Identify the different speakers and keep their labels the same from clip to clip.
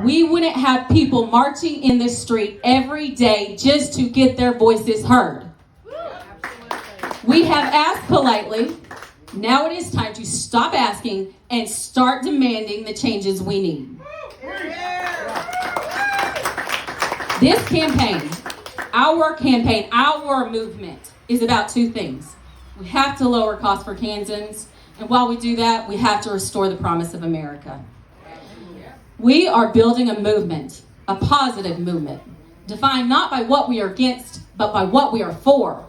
Speaker 1: we wouldn't have people marching in the street every day just to get their voices heard. We have asked politely. Now it is time to stop asking and start demanding the changes we need. This campaign, our movement, is about two things. We have to lower costs for Kansans, and while we do that, we have to restore the promise of America. We are building a movement, a positive movement, defined not by what we are against, but by what we are for.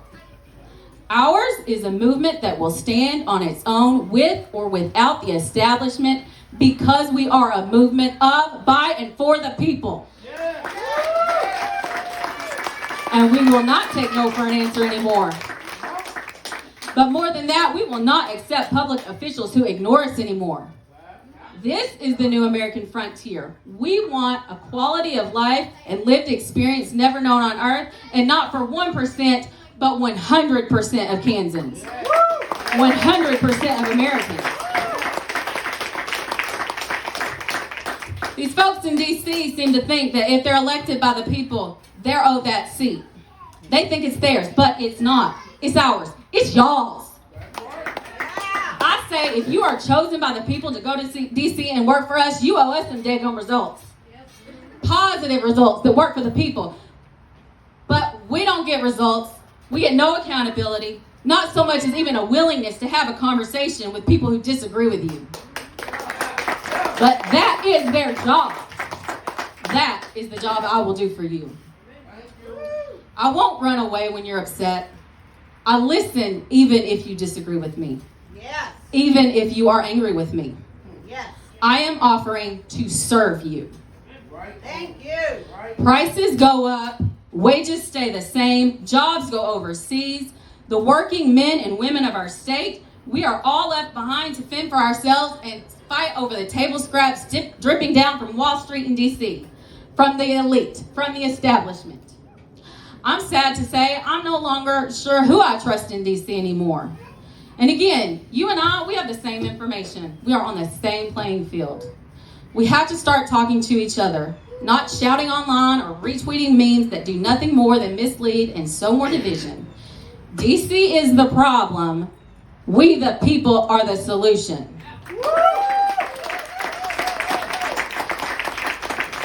Speaker 1: Ours is a movement that will stand on its own with or without the establishment because we are a movement of, by, and for the people. And we will not take no for an answer anymore. But more than that, we will not accept public officials who ignore us anymore. This is the new American frontier. We want a quality of life and lived experience never known on earth, and not for 1%, but 100% of Kansans. 100% of Americans. These folks in D.C. seem to think that if they're elected by the people, they're owed that seat. They think it's theirs, but it's not. It's ours. It's y'all's. I say if you are chosen by the people to go to D.C. and work for us, you owe us some daggone results. Positive results that work for the people. But we don't get results. We get no accountability. Not so much as even a willingness to have a conversation with people who disagree with you. But that is their job. That is the job I will do for you. I won't run away when you're upset. I listen even if you disagree with me. Yes. Even if you are angry with me. Yes. I am offering to serve you.
Speaker 2: Thank you.
Speaker 1: Prices go up. Wages stay the same. Jobs go overseas. The working men and women of our state, we are all left behind to fend for ourselves and fight over the table scraps dripping down from Wall Street in D.C., from the elite, from the establishment. I'm sad to say I'm no longer sure who I trust in D.C. anymore. And again, you and I, we have the same information. We are on the same playing field. We have to start talking to each other, not shouting online or retweeting memes that do nothing more than mislead and sow more division. D.C. is the problem. We, the people, are the solution.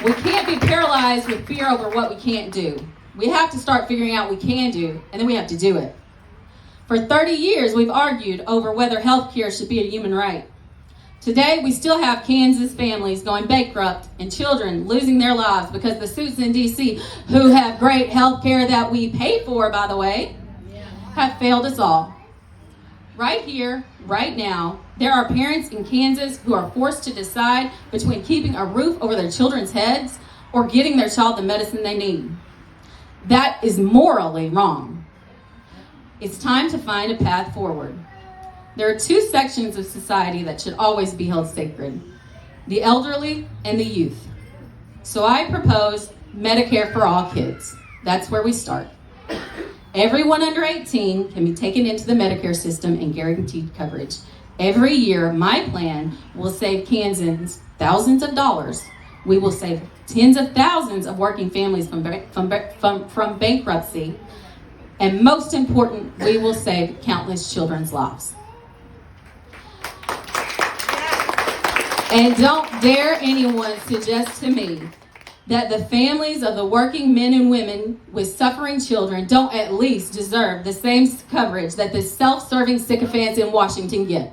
Speaker 1: We can't be paralyzed with fear over what we can't do. We have to start figuring out what we can do, and then we have to do it. For 30 years, we've argued over whether health care should be a human right. Today, we still have Kansas families going bankrupt and children losing their lives because the suits in D.C., who have great health care that we pay for, by the way, have failed us all. Right here, right now, there are parents in Kansas who are forced to decide between keeping a roof over their children's heads or getting their child the medicine they need. That is morally wrong. It's time to find a path forward. There are two sections of society that should always be held sacred: the elderly and the youth. So I propose Medicare for all kids. That's where we start. Everyone under 18 can be taken into the Medicare system and guaranteed coverage. Every year, my plan will save Kansans thousands of dollars. We will save tens of thousands of working families from bankruptcy. And most important, we will save countless children's lives. And don't dare anyone suggest to me that the families of the working men and women with suffering children don't at least deserve the same coverage that the self-serving sycophants in Washington get.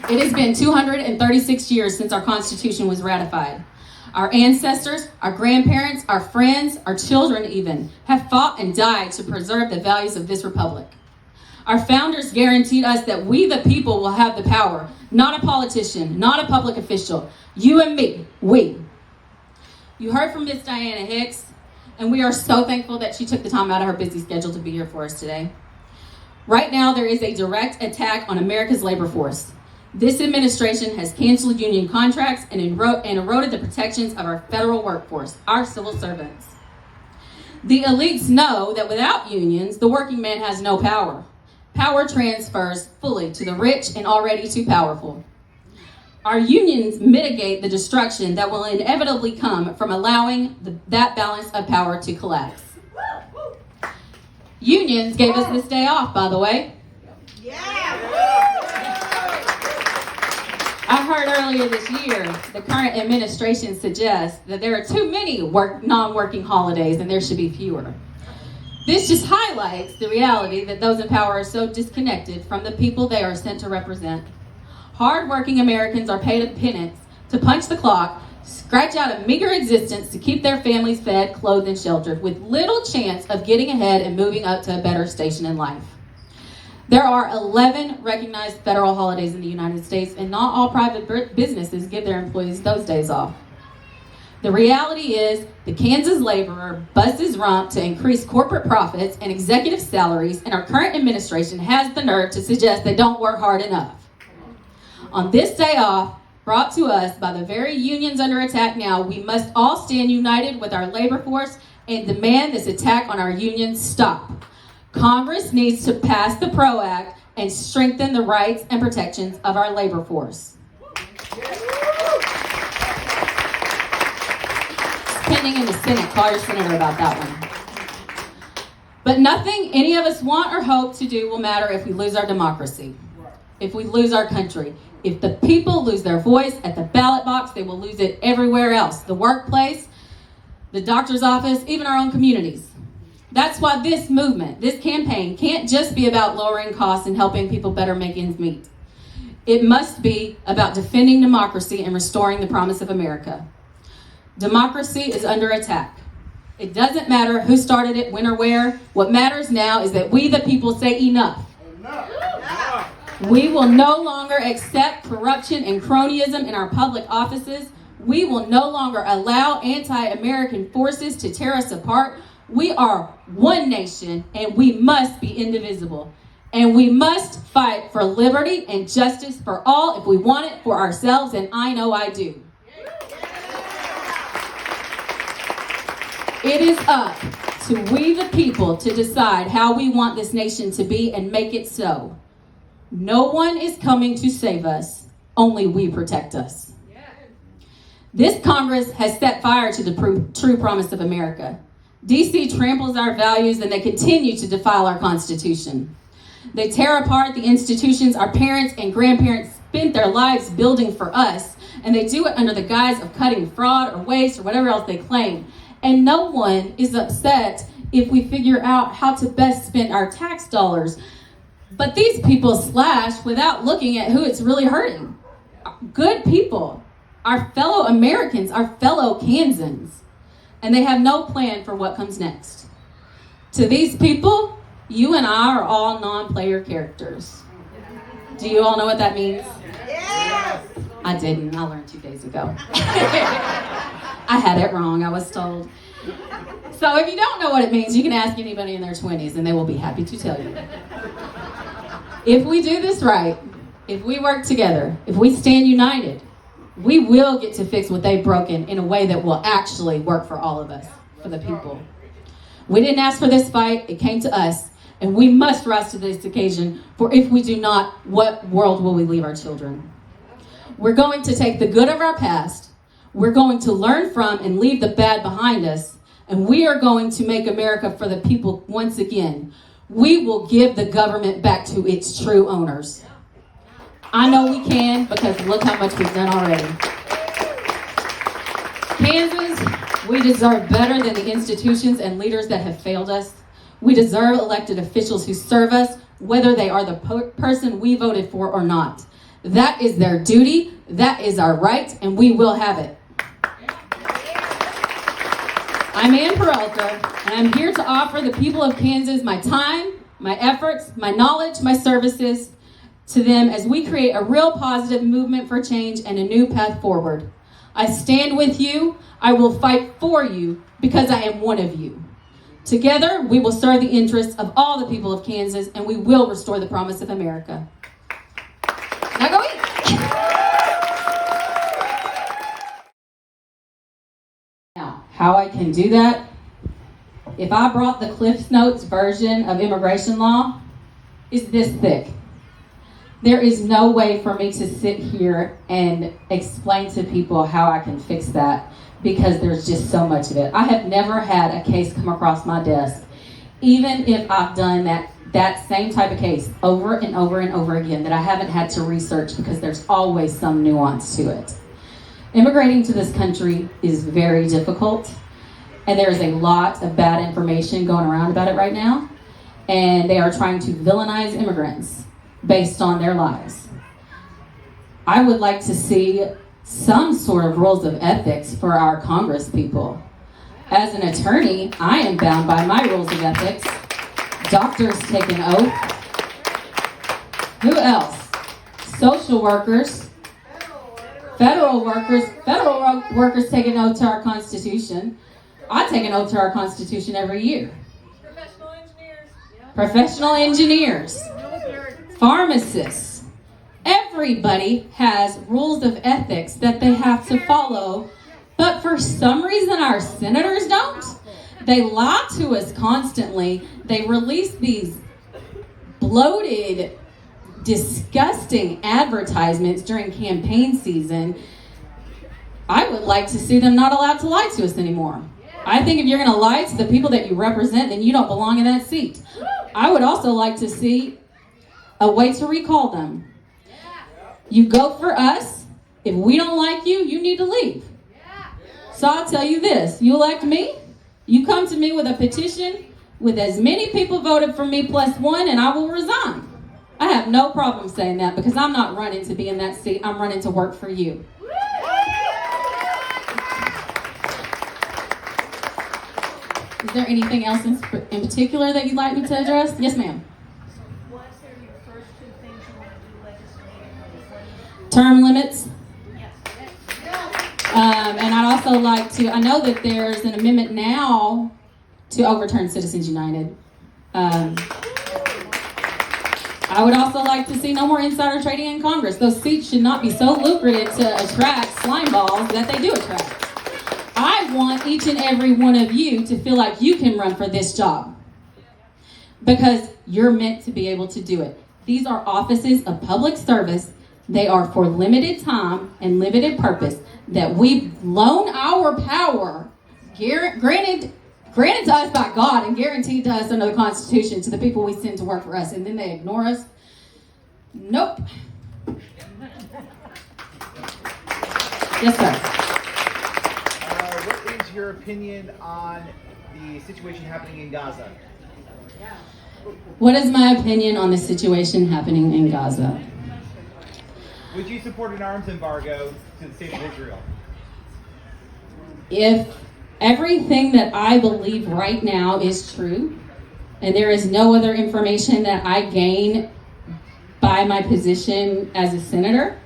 Speaker 1: It has been 236 years since our Constitution was ratified. Our ancestors, our grandparents, our friends, our children even, have fought and died to preserve the values of this republic. Our founders guaranteed us that we, the people, will have the power, not a politician, not a public official. You and me, we. You heard from Miss Diana Hicks, and we are so thankful that she took the time out of her busy schedule to be here for us today. Right now, there is a direct attack on America's labor force. This administration has canceled union contracts and eroded the protections of our federal workforce, our civil servants. The elites know that without unions, the working man has no power. power transfers fully to the rich and already too powerful. Our unions mitigate the destruction that will inevitably come from allowing that balance of power to collapse. Unions gave us this day off, by the way. I heard earlier this year the current administration suggests that there are too many non-working holidays and there should be fewer. This just highlights the reality that those in power are so disconnected from the people they are sent to represent. Hard-working Americans are paid a pittance to punch the clock, scratch out a meager existence to keep their families fed, clothed, and sheltered, with little chance of getting ahead and moving up to a better station in life. There are 11 recognized federal holidays in the United States, and not all private businesses give their employees those days off. The reality is the Kansas laborer busts his rump to increase corporate profits and executive salaries, and our current administration has the nerve to suggest they don't work hard enough. On this day off, brought to us by the very unions under attack now, we must all stand united with our labor force and demand this attack on our unions stop. Congress needs to pass the PRO Act and strengthen the rights and protections of our labor force. It's pending in the Senate. Call your senator about that one. But nothing any of us want or hope to do will matter if we lose our democracy, if we lose our country. If the people lose their voice at the ballot box, they will lose it everywhere else. The workplace, the doctor's office, even our own communities. That's why this movement, this campaign, can't just be about lowering costs and helping people better make ends meet. It must be about defending democracy and restoring the promise of America. Democracy is under attack. It doesn't matter who started it, when or where. What matters now is that we, the people, say enough. We will no longer accept corruption and cronyism in our public offices. We will no longer allow anti-American forces to tear us apart. We are one nation, and we must be indivisible. And we must fight for liberty and justice for all if we want it for ourselves, and I know I do. It is up to we the people to decide how we want this nation to be and make it so. No one is coming to save us, only we protect us. This Congress has set fire to the true promise of America. DC tramples our values and they continue to defile our Constitution. They tear apart the institutions our parents and grandparents spent their lives building for us, and they do it under the guise of cutting fraud or waste or whatever else they claim. And no one is upset if we figure out how to best spend our tax dollars. But these people slash without looking at who it's really hurting. Good people, our fellow Americans, our fellow Kansans. And they have no plan for what comes next. To these people, you and I are all non-player characters. Do you all know what that means?
Speaker 2: Yes.
Speaker 1: I didn't. I learned 2 days ago. I had it wrong, I was told. So if you don't know what it means, you can ask anybody in their 20s and they will be happy to tell you. If we do this right, if we work together, if we stand united, we will get to fix what they've broken in a way that will actually work for all of us, for the people. We didn't ask for this fight, it came to us, and we must rise to this occasion, for if we do not, what world will we leave our children? We're going to take the good of our past, we're going to learn from and leave the bad behind us, and we are going to make America for the people once again. We will give the government back to its true owners. I know we can, because look how much we've done already. Kansas, we deserve better than the institutions and leaders that have failed us. We deserve elected officials who serve us, whether they are the person we voted for or not. That is their duty, that is our right, and we will have it. I'm Ann Parelkar, and I'm here to offer the people of Kansas my time, my efforts, my knowledge, my services to them as we create a real positive movement for change and a new path forward. I stand with you. I will fight for you because I am one of you. Together, we will serve the interests of all the people of Kansas, and we will restore the promise of America. Now go eat. Now, how I can do that? If I brought the Cliff Notes version of immigration law, is this thick. There is no way for me to sit here and explain to people how I can fix that because there's just so much of it. I have never had a case come across my desk, even if I've done that same type of case over and over and over again, that I haven't had to research because there's always some nuance to it. Immigrating to this country is very difficult, and there is a lot of bad information going around about it right now, and they are trying to villainize immigrants based on their lives. I would like to see some sort of rules of ethics for our Congress people. As an attorney, I am bound by my rules of ethics. Doctors take an oath. Who else? Social workers. Federal workers take an oath to our Constitution. I take an oath to our Constitution every year. Professional engineers. Pharmacists. Everybody has rules of ethics that they have to follow, but for some reason our senators don't. They lie to us constantly. They release these bloated, disgusting advertisements during campaign season. I would like to see them not allowed to lie to us anymore. I think if you're going to lie to the people that you represent, then you don't belong in that seat. I would also like to see a way to recall them. You go for us. If we don't like you, you need to leave. So I'll tell you this. You elect me, you come to me with a petition with as many people voted for me plus one, and I will resign. I have no problem saying that because I'm not running to be in that seat. I'm running to work for you. Is there anything else in particular that you'd like me to address? Yes, ma'am.
Speaker 3: What are your first two things you want to do legislatively?
Speaker 1: Term limits.
Speaker 3: Yes.
Speaker 1: And I'd also like to, I know that there's an amendment now to overturn Citizens United. I would also like to see no more insider trading in Congress. Those seats should not be so lucrative to attract slime balls that they do attract. I want each and every one of you to feel like you can run for this job because you're meant to be able to do it. These are offices of public service. They are for limited time and limited purpose that we loan our power, granted to us by God and guaranteed to us under the Constitution, to the people we send to work for us, and then they ignore us. Nope. Yes, sir.
Speaker 4: What is your opinion on the situation happening in Gaza?
Speaker 1: What is my opinion on the situation happening in Gaza?
Speaker 4: Would you support an arms embargo to the state of Israel?
Speaker 1: If everything that I believe right now is true, and there is no other information that I gain by my position as a senator,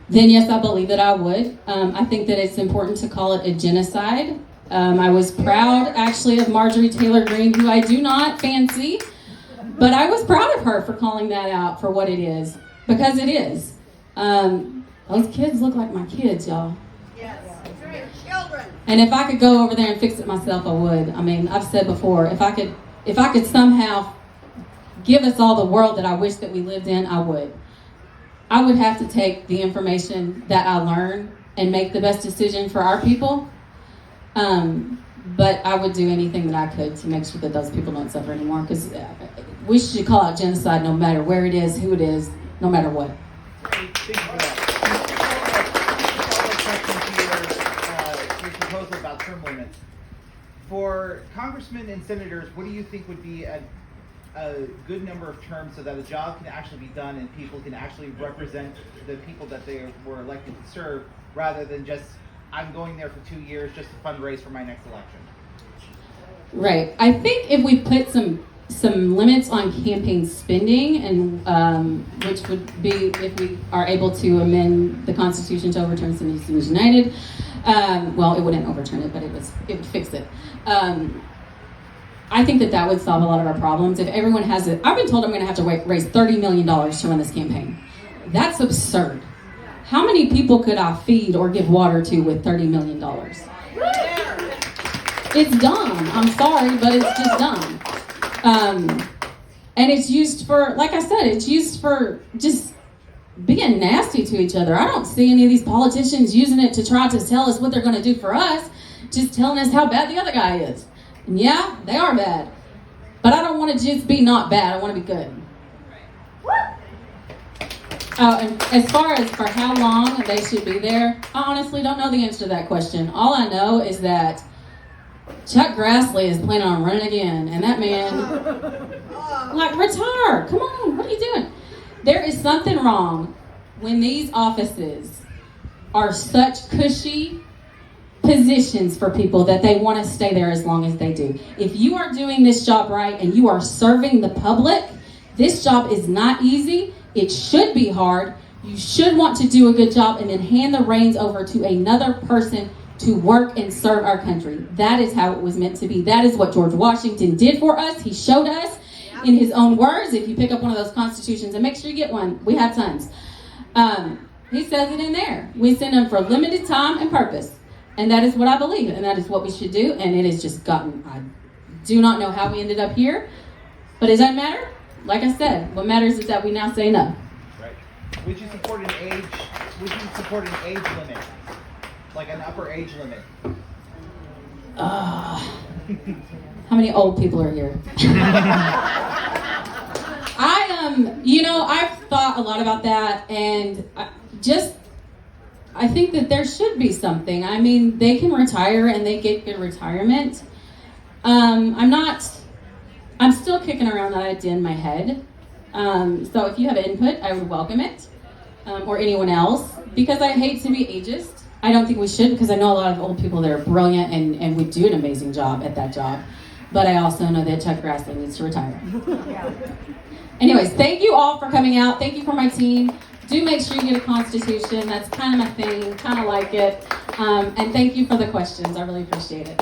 Speaker 1: then yes, I believe that I would. I think that it's important to call it a genocide. I was proud, actually, of Marjorie Taylor Greene, who I do not fancy, but I was proud of her for calling that out for what it is, because it is. Those kids look like my kids, y'all.
Speaker 2: Yes. Children.
Speaker 1: And if I could go over there and fix it myself, I would. I mean, I've said before, if I could somehow give us all the world that I wish that we lived in, I would. I would have to take the information that I learn and make the best decision for our people. But I would do anything that I could to make sure that those people don't suffer anymore, because we should call out genocide no matter where it is, who it is, no matter what.
Speaker 4: Thank you for that. Question to your proposal about term limits. For congressmen and senators, what do you think would be a good number of terms so that a job can actually be done and people can actually represent the people that they were elected to serve, rather than just, I'm going there for 2 years just to fundraise for my next election?
Speaker 1: Right. I think if we put some limits on campaign spending, and which would be if we are able to amend the Constitution to overturn Citizens United. Well, it wouldn't overturn it, but it would fix it. I think that would solve a lot of our problems. If everyone has it, I've been told I'm going to have to raise $30 million to run this campaign. That's absurd. How many people could I feed or give water to with $30 million? It's dumb. I'm sorry, but it's just dumb. And it's used for, like I said, it's used for just being nasty to each other. I don't see any of these politicians using it to try to tell us what they're going to do for us, just telling us how bad the other guy is. And yeah, they are bad. But I don't want to just be not bad. I want to be good. Oh, and as far as for how long they should be there, I honestly don't know the answer to that question. All I know is that Chuck Grassley is planning on running again, and that man, like, retire. Come on, what are you doing? There is something wrong when these offices are such cushy positions for people that they want to stay there as long as they do. If you are doing this job right and you are serving the public, this job is not easy. It should be hard. You should want to do a good job and then hand the reins over to another person to work and serve our country. That is how it was meant to be. That is what George Washington did for us. He showed us in his own words. If you pick up one of those constitutions, and make sure you get one, we have tons. He says it in there. We send them for limited time and purpose. And that is what I believe, and that is what we should do. And it has just gotten, I do not know how we ended up here, but it doesn't matter. Like I said, what matters is that we now say no.
Speaker 4: Right. Would you support an age? Would you support an age limit, like an upper age limit?
Speaker 1: How many old people are here? I've thought a lot about that, and I think that there should be something. I mean, they can retire and they get good retirement. I'm still kicking around that idea in my head. So if you have input, I would welcome it, or anyone else, because I hate to be ageist. I don't think we should, because I know a lot of old people that are brilliant and would do an amazing job at that job. But I also know that Chuck Grassley needs to retire. Anyways, thank you all for coming out. Thank you for my team. Do make sure you get a constitution. That's kind of my thing, kind of like it. And thank you for the questions. I really appreciate it.